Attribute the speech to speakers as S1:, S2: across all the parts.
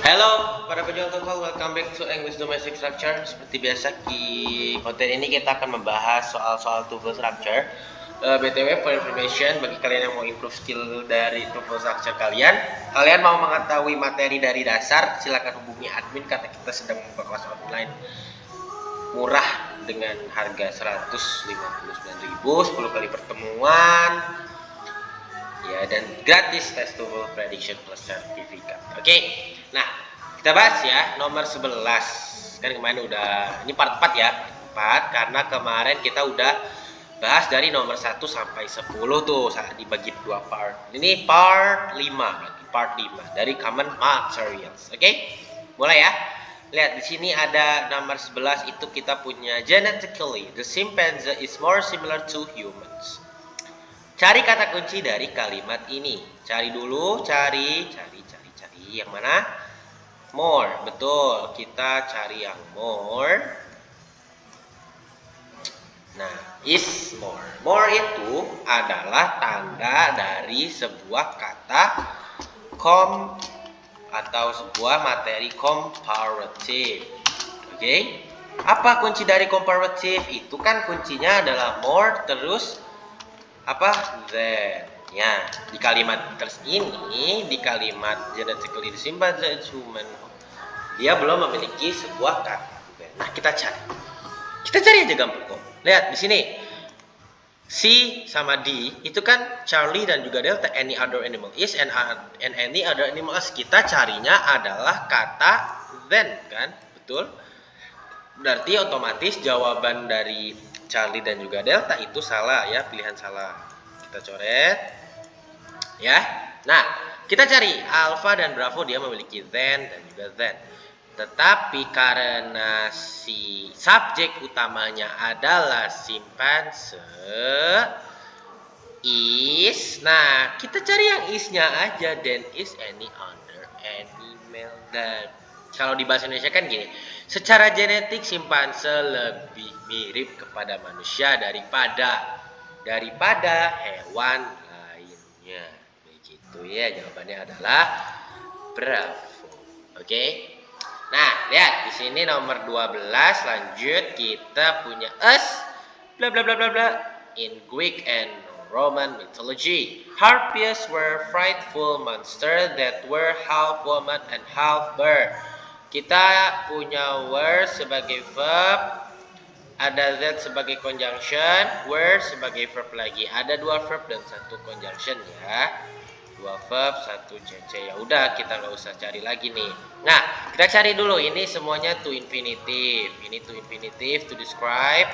S1: Halo para pejuang TOEFL, welcome back to English Domestic Structure. Seperti biasa di konten ini kita akan membahas soal-soal TOEFL Structure. BTW for information, bagi kalian yang mau improve skill dari TOEFL Structure kalian mau mengetahui materi dari dasar, silakan hubungi admin karena kita sedang membuka kelas online murah dengan harga 159.000, 10 kali pertemuan, ya, dan gratis tes TOEFL prediction plus sertifikat. Oke. Nah, kita bahas ya nomor 11. Kan kemarin udah, ini part 4 ya, part 4 karena kemarin kita udah bahas dari nomor 1 sampai 10 tuh, saat dibagi dua part. Ini part 5 berarti part 5 dari common materials. Oke? Mulai ya. Lihat di sini ada nomor 11 itu kita punya genetically the chimpanzee is more similar to humans. Cari kata kunci dari kalimat ini. Cari dulu, cari. Yang mana? More. Betul, kita cari yang more. Nah, is more. More itu adalah tanda dari sebuah kata atau sebuah materi comparative. Oke? Apa kunci dari comparative? Itu kan kuncinya adalah more terus apa? Then. Ya, di kalimat ini, di kalimat genetically the chimpanzee is human, dia belum memiliki sebuah kata. Nah, kita cari aja gampang kok. Lihat di sini, C sama D itu kan Charlie dan juga Delta. Any other animal is and any other animal is. Kita carinya adalah kata then, kan? Betul? Berarti otomatis jawaban dari Charlie dan juga Delta itu salah ya, pilihan salah. Kita coret. Ya. Nah, kita cari Alpha dan Bravo, dia memiliki then dan juga then. Tetapi karena si subjek utamanya adalah simpanse is, nah kita cari yang isnya aja. Then is any other animal. Dan kalau di bahasa Indonesia kan gini, secara genetik simpanse lebih mirip kepada manusia daripada hewan lainnya. Begitu ya, jawabannya adalah Bravo. Oke. Nah, lihat di sini nomor 12, lanjut kita punya us bla bla bla bla bla. In Greek and Roman mythology, harpies were frightful monsters that were half woman and half bird. Kita punya were sebagai verb, ada that sebagai conjunction, were sebagai verb lagi. Ada dua verb dan satu conjunction ya. Dua verb, satu CC. Ya udah, kita nggak usah cari lagi nih. Nah, kita cari dulu. Ini semuanya to infinitive. Ini to infinitive, to describe.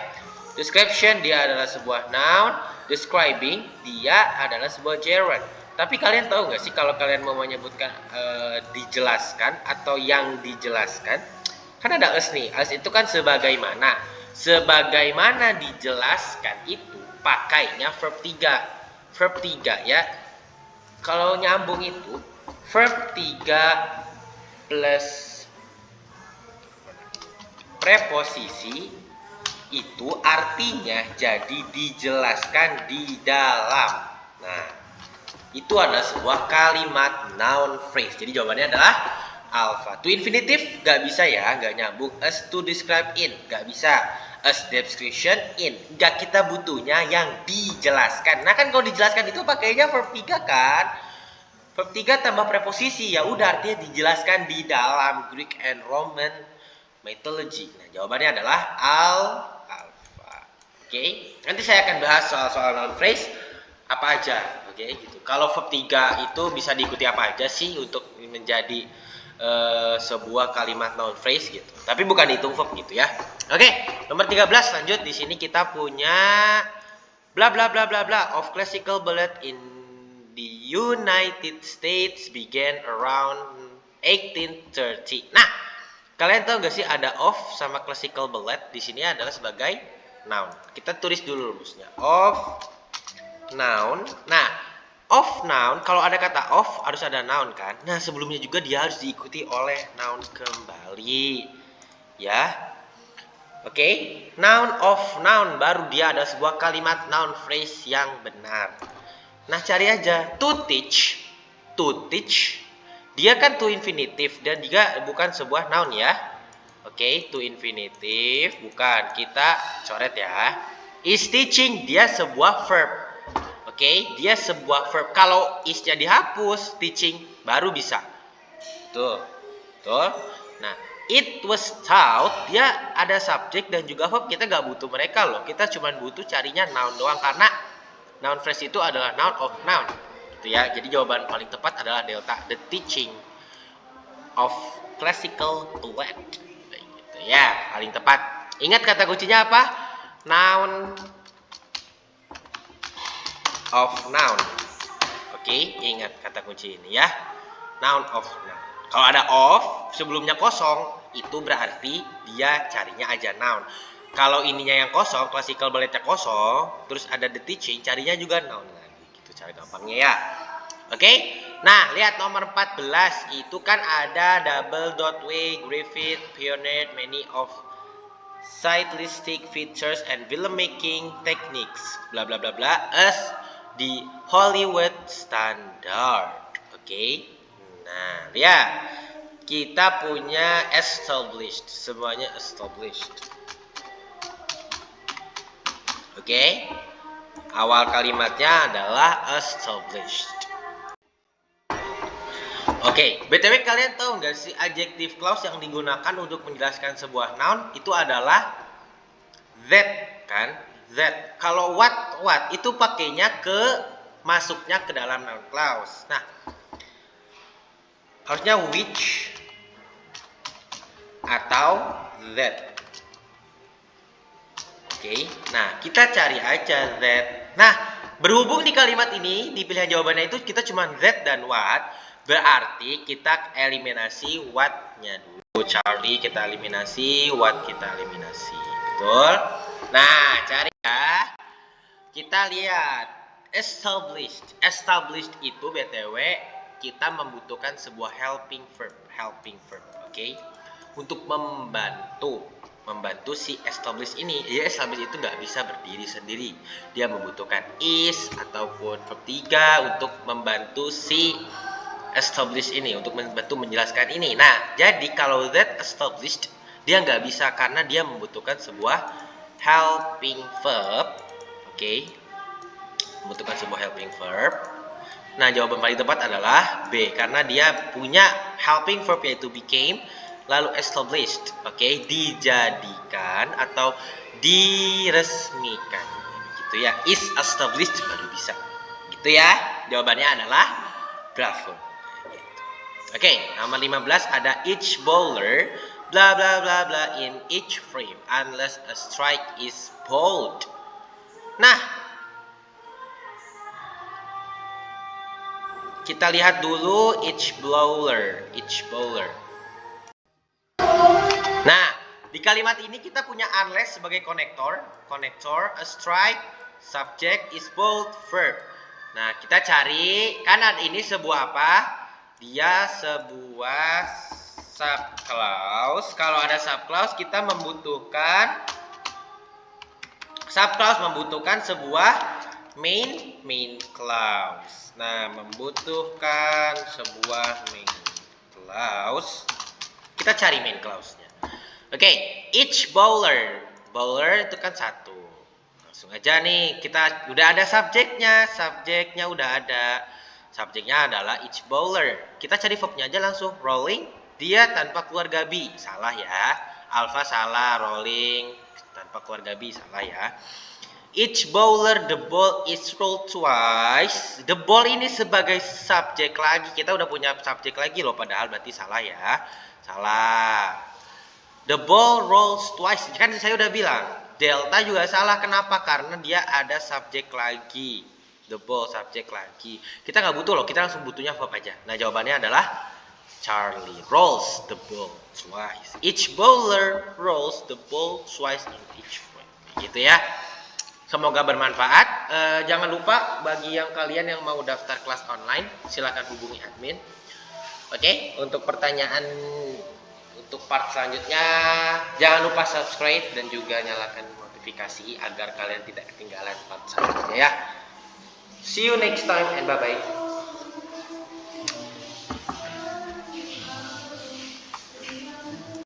S1: Description dia adalah sebuah noun. Describing dia adalah sebuah gerund. Tapi kalian tahu nggak sih kalau kalian mau menyebutkan dijelaskan atau yang dijelaskan, kan ada us nih. Us itu kan sebagaimana. Sebagaimana dijelaskan itu pakainya verb 3. Verb 3 ya. Kalau nyambung itu verb 3 plus preposisi itu artinya jadi dijelaskan di dalam. Nah, itu adalah sebuah kalimat noun phrase. Jadi jawabannya adalah alpha. To infinitive gak bisa ya, gak nyambung. As to describe in gak bisa. As description in, gak, kita butuhnya yang dijelaskan. Nah kan kalau dijelaskan itu pakainya verb 3 kan. Verb 3 tambah preposisi, ya udah artinya dijelaskan di dalam Greek and Roman mythology. Nah jawabannya adalah alpha. Oke, nanti saya akan bahas soal-soal noun phrase apa aja. Oke, gitu. Kalau verb 3 itu bisa diikuti apa aja sih untuk menjadi sebuah kalimat noun phrase gitu. Tapi bukan hitung verb gitu ya. Oke, nomor 13 lanjut. Di sini kita punya bla bla bla bla bla of classical ballet in the United States began around 1830. Nah, kalian tahu gak sih ada of sama classical ballet di sini adalah sebagai noun. Kita tulis dulu rumusnya. Of noun. Nah, of noun, kalau ada kata of harus ada noun kan. Nah sebelumnya juga dia harus diikuti oleh noun kembali. Ya. Oke. Noun of noun baru dia ada sebuah kalimat noun phrase yang benar. Nah cari aja. To teach Dia kan to infinitive dan juga bukan sebuah noun ya. Oke, to infinitive bukan. Kita coret ya. Is teaching dia sebuah verb. Oke, dia sebuah verb. Kalau is-nya dihapus, teaching baru bisa. Tuh. Tuh. Nah, it was taught dia ada subjek dan juga verb. Kita gak butuh mereka loh. Kita cuma butuh carinya noun doang karena noun phrase itu adalah noun of noun. Gitu ya. Jadi jawaban paling tepat adalah delta, the teaching of classical ballet. Gitu ya, paling tepat. Ingat kata kuncinya apa? Noun of noun. Oke, ingat kata kunci ini ya. Noun of noun. Kalau ada of sebelumnya kosong, itu berarti dia carinya aja noun. Kalau ininya yang kosong, classical balletnya kosong, terus ada the teaching, carinya juga noun lagi. Gitu cara gampangnya ya. Oke. Nah, lihat nomor 14 itu kan ada double dot way, Griffith pioneered many of stylistic features and filmmaking techniques bla bla bla bla as the Hollywood standard. Oke. Nah, lihat. Kita punya established, semuanya established. Oke. Awal kalimatnya adalah established. Oke, BTW kalian tahu nggak sih adjective clause yang digunakan untuk menjelaskan sebuah noun itu adalah that kan? That. Kalau what itu pakainya masuknya ke dalam noun clause. Nah, harusnya which atau that. Oke. Nah, kita cari aja that. Nah, berhubung di kalimat ini di pilihan jawabannya itu kita cuma that dan what, berarti kita eliminasi what-nya dulu. Charlie kita eliminasi, what kita eliminasi. Betul? Nah, cari ya. Kita lihat established. Established itu BTW kita membutuhkan sebuah helping verb. Oke? Untuk membantu si established ini. Ya, established itu nggak bisa berdiri sendiri. Dia membutuhkan is ataupun verb 3 untuk membantu si established ini, untuk membantu menjelaskan ini. Nah, jadi kalau that established dia nggak bisa karena dia membutuhkan sebuah helping verb. Oke. Membutuhkan sebuah helping verb. Nah, jawaban paling tepat adalah B karena dia punya helping verb yaitu became, lalu established. Oke, dijadikan atau diresmikan. Gitu ya. Is established baru bisa. Gitu ya. Jawabannya adalah bravo. Oke, nomor 15 ada each bowler bla bla bla bla in each frame unless a strike is bowled. Nah, kita lihat dulu each bowler. Nah, di kalimat ini kita punya unless sebagai konektor, a strike, subject is bowled, verb. Nah, kita cari kan ini sebuah apa? Dia sebuah subclause. Kalau ada subclause kita membutuhkan sebuah main clause. Nah, membutuhkan sebuah main clause. Kita cari main clause-nya. Oke, each bowler itu kan satu. Langsung aja nih, kita udah ada subjeknya udah ada. Subjeknya adalah each bowler. Kita cari verbnya aja langsung. Rolling, dia tanpa keluarga be. Salah ya. Alpha salah, rolling tanpa keluarga be salah ya. Each bowler, the ball is rolled twice. The ball ini sebagai subjek lagi. Kita udah punya subjek lagi loh, padahal berarti salah ya. Salah. The ball rolls twice. Kan saya udah bilang. Delta juga salah. Kenapa? Karena dia ada subjek lagi. The ball subjek lagi. Kita nggak butuh loh. Kita langsung butuhnya verb aja. Nah, jawabannya adalah Charlie rolls the ball twice. Each bowler rolls the ball twice in each frame. Gitu ya. Semoga bermanfaat. Jangan lupa bagi kalian yang mau daftar kelas online, silakan hubungi admin. Oke, untuk pertanyaan untuk part selanjutnya jangan lupa subscribe dan juga nyalakan notifikasi agar kalian tidak ketinggalan part selanjutnya ya. See you next time and bye bye.